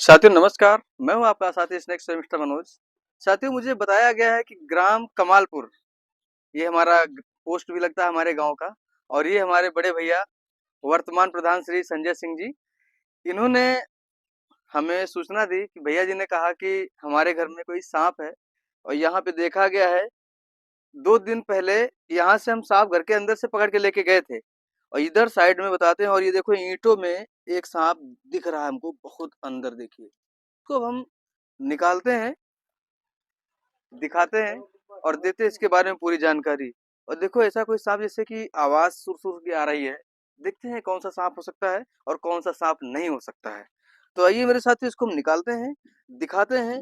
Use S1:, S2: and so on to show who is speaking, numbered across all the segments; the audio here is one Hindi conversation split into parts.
S1: साथियों नमस्कार, मैं हूं आपका साथी स्नेक मिस्टर मनोज। साथियों मुझे बताया गया है कि ग्राम कमालपुर ये हमारा पोस्ट भी लगता है हमारे गांव का। और ये हमारे बड़े भैया वर्तमान प्रधान श्री संजय सिंह जी, इन्होंने हमें सूचना दी कि भैया जी ने कहा कि हमारे घर में कोई सांप है। और यहाँ पे देखा गया है 2 दिन पहले यहाँ से हम सांप घर के अंदर से पकड़ के लेके गए थे। और इधर साइड में बताते हैं, और ये देखो ईंटों में एक सांप दिख रहा है हमको बहुत अंदर। देखिए इसको अब हम निकालते हैं, दिखाते हैं और देते हैं इसके बारे में पूरी जानकारी। और देखो ऐसा कोई सांप जैसे कि आवाज सुर सुर की आ रही है, देखते हैं कौन सा सांप हो सकता है और कौन सा सांप नहीं हो सकता है। तो आइए मेरे साथ इसको हम निकालते हैं, दिखाते हैं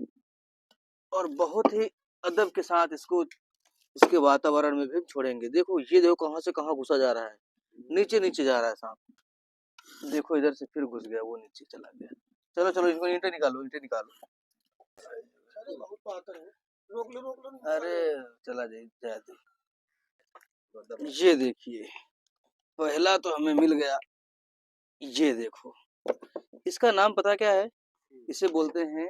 S1: और बहुत ही अदब के साथ इसको इसके वातावरण में भी छोड़ेंगे। देखो ये देखो कहाँ से कहाँ घुसा जा रहा है, नीचे नीचे जा रहा है सांप। देखो इधर से फिर घुस गया, वो नीचे चला गया। चलो चलो इसको ईंटे निकालो, ईंटे निकालो। अरे चला जाए। ये देखिए पहला तो हमें मिल गया। ये देखो इसका नाम पता क्या है? इसे बोलते हैं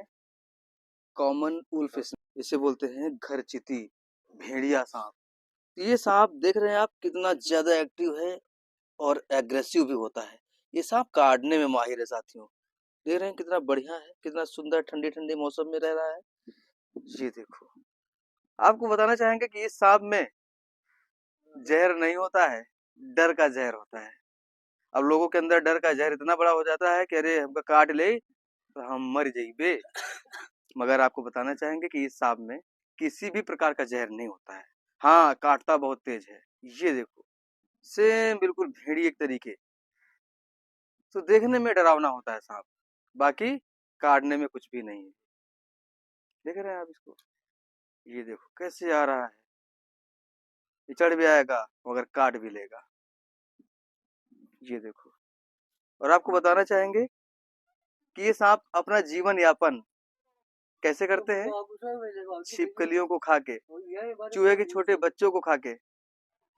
S1: कॉमन वुल्फ, इसे बोलते हैं घर चिती, भेड़िया सांप। ये सांप देख रहे हैं आप कितना ज्यादा एक्टिव है और एग्रेसिव भी होता है। ये सांप काटने में माहिर है साथियों। देख रहे हैं कितना बढ़िया है, कितना सुंदर ठंडी ठंडी मौसम में रह रहा है। ये देखो आपको बताना चाहेंगे कि इस सांप में जहर नहीं होता है, डर का जहर होता है। अब लोगों के अंदर डर का जहर इतना बड़ा हो जाता है कि अरे हमका काट ले तो हम मर जाइबे। मगर आपको बताना चाहेंगे कि इस सांप में किसी भी प्रकार का जहर नहीं होता है। हाँ काटता बहुत तेज है। ये देखो सेम बिल्कुल भेड़ी एक तरीके। तो देखने में डरावना होता है सांप, बाकी काटने में कुछ भी नहीं है। देख रहे हैं आप इसको, ये देखो कैसे आ रहा है। ये चढ़ भी आएगा मगर काट भी लेगा। ये देखो और आपको बताना चाहेंगे कि ये सांप अपना जीवन यापन कैसे करते हैं? छिपकलियों को खा के, चूहे के छोटे बच्चों को खा के।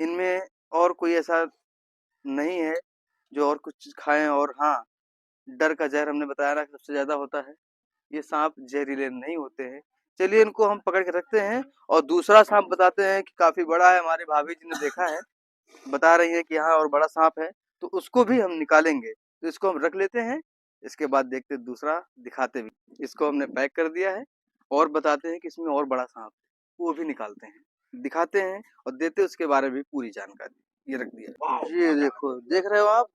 S1: इनमें और कोई ऐसा नहीं है जो और कुछ चीज खाएं। और हाँ डर का जहर हमने बताया ना सबसे ज्यादा होता है। ये सांप जहरीले नहीं होते हैं। चलिए इनको हम पकड़ के रखते हैं। और दूसरा सांप बताते हैं कि काफी बड़ा है, हमारी भाभी जी ने देखा है, बता रही है कि यहाँ और बड़ा सांप है, तो उसको भी हम निकालेंगे। तो इसको हम रख लेते हैं, इसके बाद देखते दूसरा दिखाते भी। इसको हमने पैक कर दिया है और बताते हैं कि इसमें और बड़ा सांप है, वो भी निकालते हैं, दिखाते हैं और देते उसके बारे में पूरी जानकारी। ये रख दिया। ये देखो देख रहे हो आप,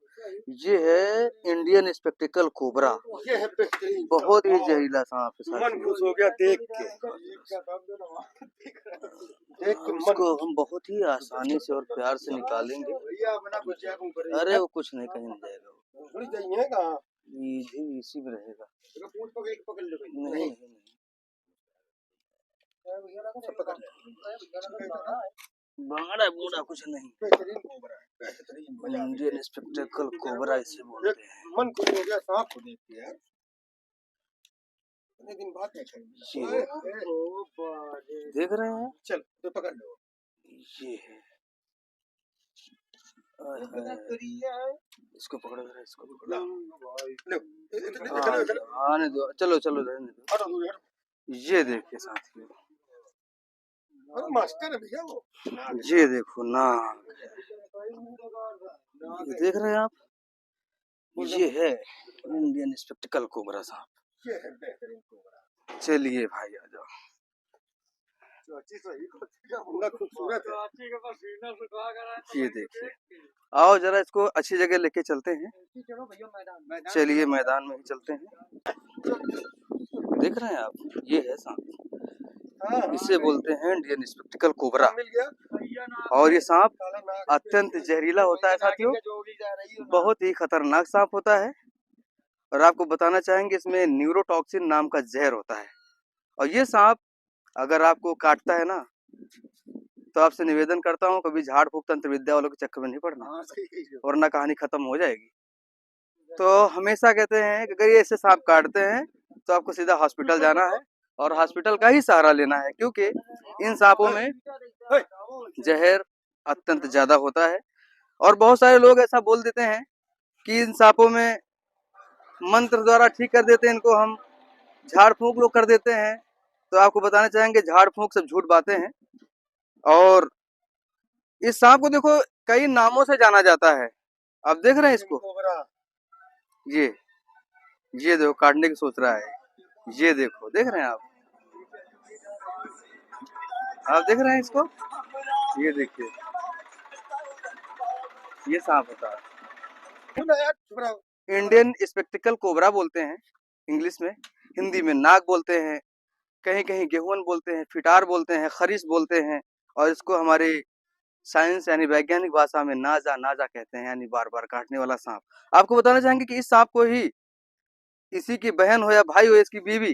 S1: ये है इंडियन स्पेक्टिकल कोबरा। ये है बहुत ही जहरीला सांप है। मन खुश हो गया देख के। इसको हम बहुत ही आसानी से और प्यार से निकालेंगे। अरे वो कुछ नहीं, कहीं नहीं जाएगा, इसी में रहेगा। नहीं बाड़ा बूढ़ा कुछ नहीं, इंडियन स्पेक्टिकल कोबरा इसे बोलते हैं। मन खुश हो गया सांप को देख के यार। दिन बाद देख रहे हैं, चल तो पकड़ लो। ये है इसको पकड़ो जरा, इसको पकड़ो। आने दो, चलो चलो रहने दो। ये देखिए साथियों, मास्टर है भैया वो। ये देखो नाग, देख रहे हैं आप, ये है इंडियन स्पेक्टिकल कोबरा सांप। चलिए भाई आ जाओ। ये देखिए, आओ जरा इसको अच्छी जगह लेके चलते हैं। चलिए मैदान में ही चलते हैं। देख रहे हैं आप, ये है सांप, इसे बोलते हैं इंडियन स्पेक्टिकल कोबरा। और ये सांप अत्यंत जहरीला होता है साथियों, बहुत ही खतरनाक सांप होता है। और आपको बताना चाहेंगे इसमें न्यूरोटॉक्सिन नाम का जहर होता है। और ये सांप अगर आपको काटता है ना, तो आपसे निवेदन करता हूँ कभी झाड़ फूक तंत्र विद्या वालों के चक्कर में नहीं पड़ना, वरना कहानी खत्म हो जाएगी। तो हमेशा कहते हैं कि अगर ये ऐसे सांप काटते हैं तो आपको सीधा हॉस्पिटल जाना है और हॉस्पिटल का ही सहारा लेना है, क्योंकि इन सांपों में जहर अत्यंत ज्यादा होता है। और बहुत सारे लोग ऐसा बोल देते हैं कि इन सांपों में मंत्र द्वारा ठीक कर देते हैं इनको हम, झाड़ फूंक लोग कर देते हैं। तो आपको बताना चाहेंगे झाड़ फूंक सब झूठ बातें हैं। और इस सांप को देखो कई नामों से जाना जाता है। आप देख रहे हैं इसको, ये ये देखो काटने की सोच रहा है। ये देखो, देख रहे हैं आप देख रहे हैं इसको, ये देखिए, ये सांप होता है। इंडियन स्पेक्टिकल कोबरा बोलते हैं इंग्लिश में, हिंदी में नाग बोलते हैं, कहीं कहीं गेहुअन बोलते हैं, फिटार बोलते हैं, खरीस बोलते हैं। और इसको हमारे साइंस यानी वैज्ञानिक भाषा में नाजा नाजा कहते हैं, यानी बार बार काटने वाला सांप। आपको बताना चाहेंगे कि इस सांप को ही इसी की बहन हो या भाई हो, इसकी बीवी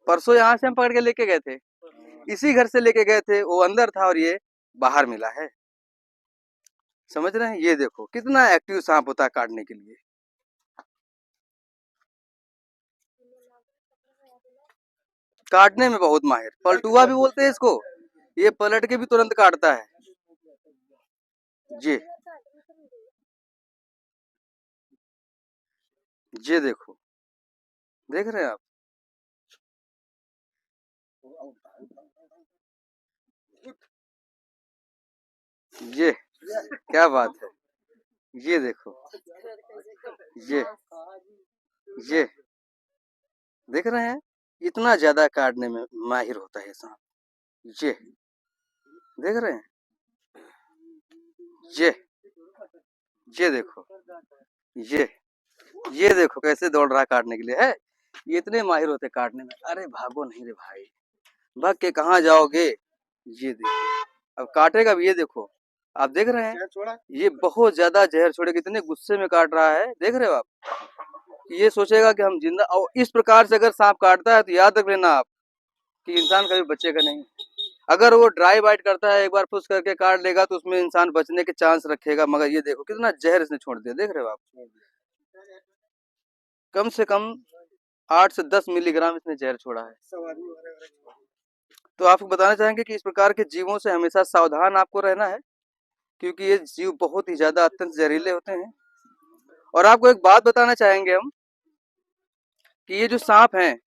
S1: परसों यहाँ से हम पकड़ के लेके गए थे, इसी घर से लेके गए थे। वो अंदर था और ये बाहर मिला है। समझ रहे हैं? ये देखो कितना एक्टिव सांप होता है काटने के लिए। काटने में बहुत माहिर, पलटुआ भी बोलते हैं इसको। ये पलट के भी तुरंत काटता है। ये देखो, देख रहे हैं आप, ये क्या बात है। ये देखो, ये ये देख रहे हैं, इतना ज्यादा काटने में माहिर होता है सांप। ये देख रहे हैं, ये ये देखो, ये देखो कैसे दौड़ रहा है काटने के लिए है। ये इतने माहिर होते काटने में। अरे भागो नहीं रे भाई, भाग के कहाँ जाओगे। ये देखो अब काटेगा भी, ये देखो, आप देख रहे हैं, ये बहुत ज्यादा जहर छोड़े, कितने गुस्से में काट रहा है, देख रहे हो आप। ये सोचेगा कि हम जिंदा, और इस प्रकार से अगर सांप काटता है तो याद रख लेना आप कि इंसान कभी बचेगा नहीं। अगर वो ड्राई बाइट करता है, एक बार पुश करके काट लेगा तो उसमें इंसान बचने के चांस रखेगा। मगर ये देखो कितना जहर इसने छोड़ दिया, देख रहे हो आप। कम से कम 8 से 10 मिलीग्राम इसने जहर छोड़ा है। तो आपको बताना चाहेंगे कि इस प्रकार के जीवों से हमेशा सावधान आपको रहना है, क्योंकि ये जीव बहुत ही ज्यादा अत्यंत जहरीले होते हैं। और आपको एक बात बताना चाहेंगे हम कि ये जो सांप हैं,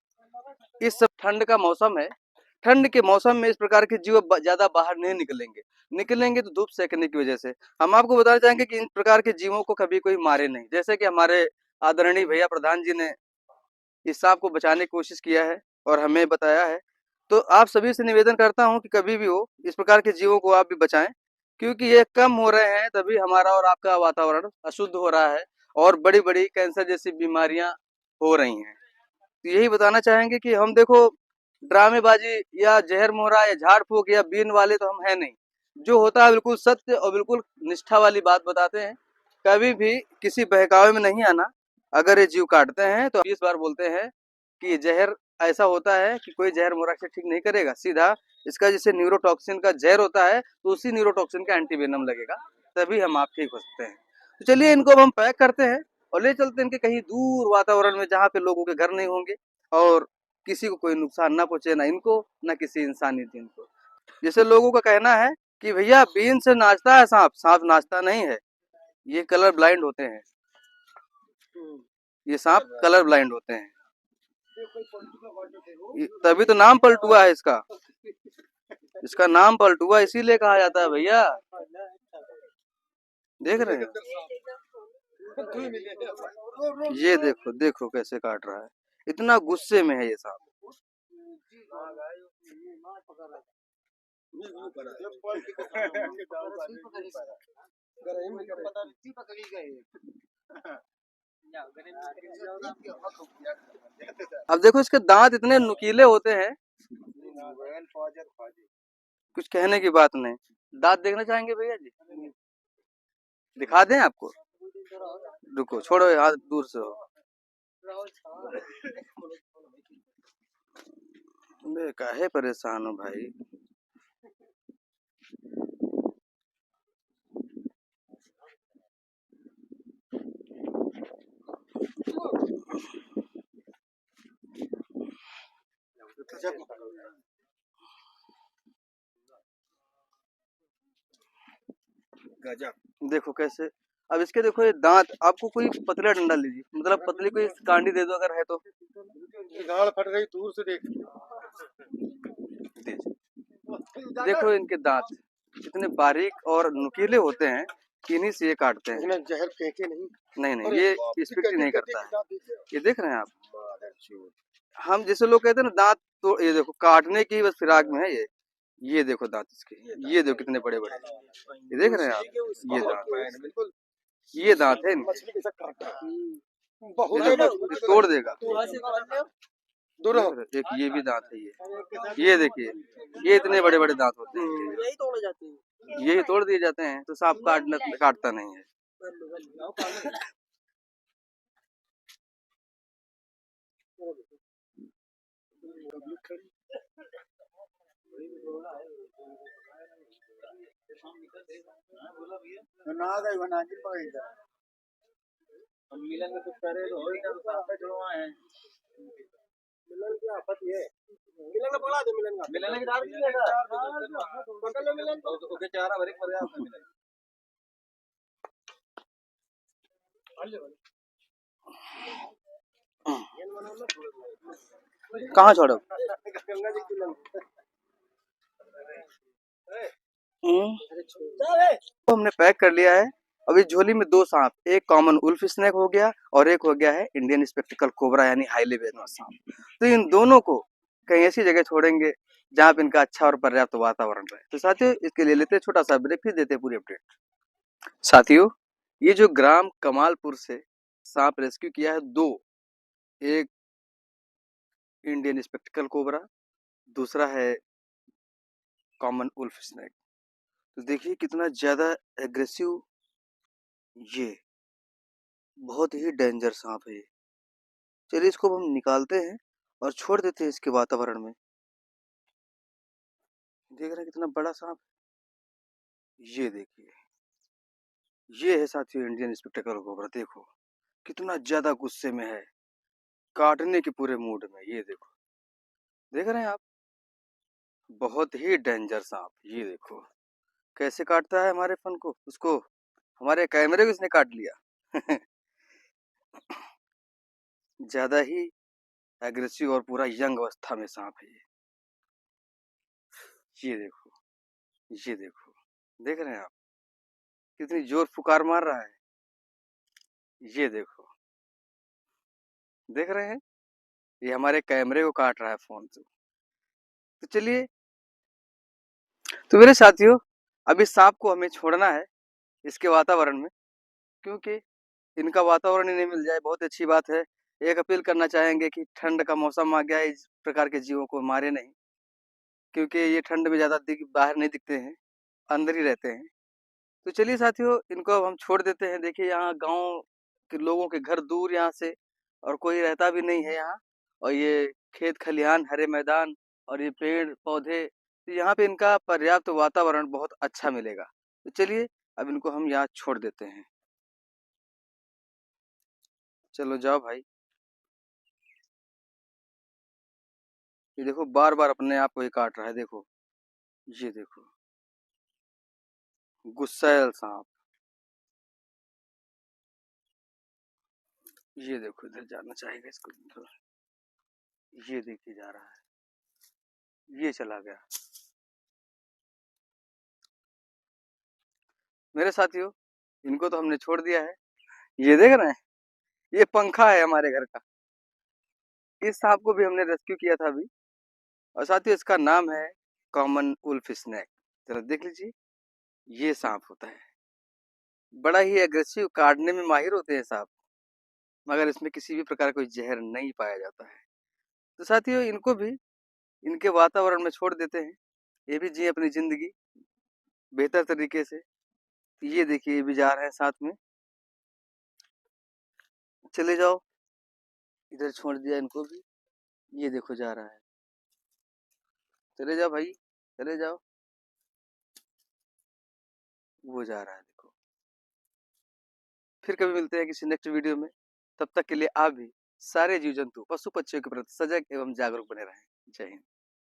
S1: इस सब ठंड का मौसम है, ठंड के मौसम में इस प्रकार के जीव ज्यादा बाहर नहीं निकलेंगे। निकलेंगे तो धूप सेकने की वजह से। हम आपको बताना चाहेंगे कि इन प्रकार के जीवों को कभी कोई मारे नहीं। जैसे कि हमारे आदरणीय भैया प्रधान जी ने इस सांप को बचाने की कोशिश किया है और हमें बताया है। तो आप सभी से निवेदन करता हूं कि कभी भी हो इस प्रकार के जीवों को आप भी बचाएं, क्योंकि ये कम हो रहे हैं तभी हमारा और आपका वातावरण अशुद्ध हो रहा है और बड़ी बड़ी कैंसर जैसी बीमारियां हो रही हैं। तो यही बताना चाहेंगे कि हम देखो ड्रामेबाजी या जहर मोहरा या झाड़ फूक या बीन वाले तो हम है नहीं। जो होता है बिल्कुल सत्य और बिल्कुल निष्ठा वाली बात बताते हैं। कभी भी किसी बहकावे में नहीं आना। अगर ये जीव काटते हैं तो 20 बार बोलते हैं कि जहर ऐसा होता है कि कोई जहर मोहरा से ठीक नहीं करेगा। सीधा इसका जैसे न्यूरोटॉक्सिन का जहर होता है तो उसी न्यूरोटॉक्सिन का एंटीवेनम लगेगा, तभी हम आप ठीक हो सकते हैं। तो चलिए इनको अब हम पैक करते हैं और ले चलते हैं इनके कहीं दूर वातावरण में, जहाँ पे लोगों के घर नहीं होंगे और किसी को कोई नुकसान ना पहुंचे, ना इनको ना किसी इंसानी दिन को। जैसे लोगों का कहना है कि भैया बीन से नाचता है सांप, सांप नाचता नहीं है, ये कलर ब्लाइंड होते हैं। ये सांप कलर ब्लाइंड होते हैं, तभी तो नाम पलटुआ है इसका। इसका नाम पलटुआ इसीलिए कहा जाता है भैया। देख रहे हैं, ये देखो देखो कैसे काट रहा है, इतना गुस्से में है ये सांप। अब देखो इसके दांत इतने नुकीले होते हैं, कुछ कहने की बात नहीं। दांत देखना चाहेंगे भैया जी, दिखा दें आपको? रुको, छोड़ो हाथ दूर से हो। मैं काहे परेशान हूँ भाई। देखो कैसे, अब इसके देखो ये दांत। आपको कोई पतला डंडा लीजिए, मतलब पतली कोई कांडी दे दो अगर है तो,
S2: गाल फट रही दूर से देख।
S1: देखो इनके दांत कितने बारीक और नुकीले होते हैं कि इन्हीं से ये काटते हैं।
S2: जहर फेंके नहीं।
S1: नहीं ये स्पिटी नहीं करता है। ये देख रहे हैं आप। हम जैसे लोग कहते हैं ना दांत, तो ये देखो काटने की बस फिराक में है ये देखो दांत इसके, ये देखो कितने बड़े बड़े, ये देख रहे हैं आप। ये दांत, ये दांत है इनके, तोड़ देगा। एक ये भी दांत है, ये देखिए ये इतने बड़े बड़े दांत होते हैं, यही तोड़े जाते हैं, यही तोड़ दिए जाते हैं। तो सांप काटता नहीं है। मिलन में कुछ करे तो हो ही ना, तो सांप पे जुड़वाए हैं। मिलन की आफत ये है, मिलन का पड़ा दे, मिलन की दाल भी लेगा पकड़ लो मिलन को, ओके चारा भरे मर गया मिलन। कहाँ छोड़ो? तो हमने पैक कर लिया है। अभी झोली में 2 सांप, एक कॉमन उल्फ स्नेक हो गया और एक हो गया है इंडियन स्पेक्टिकल कोबरा यानी हाईली वेनस सांप। तो इन दोनों को कहीं ऐसी जगह छोड़ेंगे जहाँ पे इनका अच्छा और पर्याप्त वातावरण रहे। तो साथियों इसके लिए लेते छोटा सा ब्रेक, फिर देते पूरी अपडेट। साथियों ये जो ग्राम कमालपुर से सांप रेस्क्यू किया है 2, एक इंडियन स्पेक्टिकल कोबरा, दूसरा है कॉमन उल्फ स्नेक। तो देखिए कितना ज्यादा एग्रेसिव, ये बहुत ही डेंजर सांप है। चलिए इसको हम निकालते हैं और छोड़ देते हैं इसके वातावरण में। देख रहे हैं कितना बड़ा सांप, ये देखिए ये है साथियों इंडियन स्पेक्टिकल कोबरा। देखो कितना ज्यादा गुस्से में है, काटने के पूरे मूड में। ये देखो, देख रहे हैं आप, बहुत ही डेंजर सांप। ये देखो कैसे काटता है हमारे फन को, उसको हमारे कैमरे को इसने काट लिया। ज्यादा ही एग्रेसिव और पूरा यंग अवस्था में सांप है ये देखो, ये देखो, देख रहे हैं आप कितनी जोर फुकार मार रहा है। ये देखो, देख रहे हैं, ये हमारे कैमरे को काट रहा है फोन से। तो चलिए, तो मेरे साथियों अब इस सांप को हमें छोड़ना है इसके वातावरण में, क्योंकि इनका वातावरण ही नहीं मिल जाए बहुत अच्छी बात है। एक अपील करना चाहेंगे कि ठंड का मौसम आ गया है, इस प्रकार के जीवों को मारे नहीं, क्योंकि ये ठंड में ज्यादा बाहर नहीं दिखते हैं, अंदर ही रहते हैं। तो चलिए साथियों इनको अब हम छोड़ देते हैं। देखिए यहाँ गांव के लोगों के घर दूर यहाँ से, और कोई रहता भी नहीं है यहाँ, और ये खेत खलिहान, हरे मैदान और ये पेड़ पौधे, तो यहाँ पे इनका पर्याप्त वातावरण बहुत अच्छा मिलेगा। तो चलिए अब इनको हम यहाँ छोड़ देते हैं। चलो जाओ भाई। ये देखो बार बार अपने आप को ही काट रहा है, देखो ये देखो, गुस्सैल सांप। ये देखो इधर जाना चाहेगा इसको, ये देखिए जा रहा है, ये चला गया। मेरे साथियों इनको तो हमने छोड़ दिया है। ये देख रहे हैं, ये पंखा है हमारे घर का। इस सांप को भी हमने रेस्क्यू किया था अभी, और साथियों इसका नाम है कॉमन उल्फ स्नेक। जरा देख लीजिए, ये सांप होता है, बड़ा ही एग्रेसिव, काटने में माहिर होते हैं सांप, मगर इसमें किसी भी प्रकार कोई जहर नहीं पाया जाता है। तो साथियों इनको भी इनके वातावरण में छोड़ देते हैं, ये भी जिए अपनी जिंदगी बेहतर तरीके से। ये देखिए ये भी जा रहे हैं साथ में, चले जाओ, इधर छोड़ दिया इनको भी, ये देखो जा रहा है, चले जाओ भाई, चले जाओ, वो जा रहा है देखो। फिर कभी मिलते हैं किसी नेक्स्ट वीडियो में, तब तक के लिए आप भी सारे जीव जंतु पशु पक्षियों के प्रति सजग एवं जागरूक बने रहें। जय हिंद।